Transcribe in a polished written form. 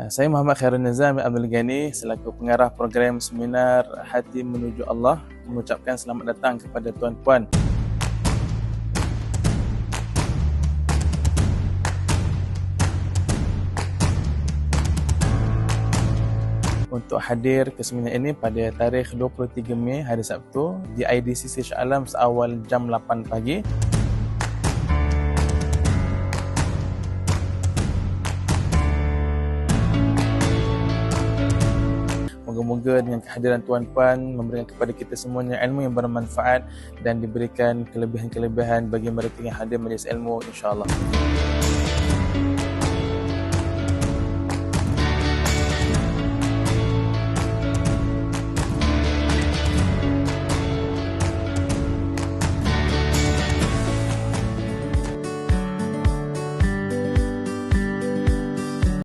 Saya Muhammad Khairul Nizam bin Abdul Ghani selaku pengarah program seminar Hati Menuju Allah mengucapkan selamat datang kepada tuan-puan untuk hadir ke seminar ini pada tarikh 23 Mei hari Sabtu di IDCC Shah Alam seawal jam 8 pagi. Moga-moga dengan kehadiran tuan-puan memberikan kepada kita semuanya ilmu yang bermanfaat dan diberikan kelebihan-kelebihan bagi mereka yang hadir majlis ilmu, insya-Allah.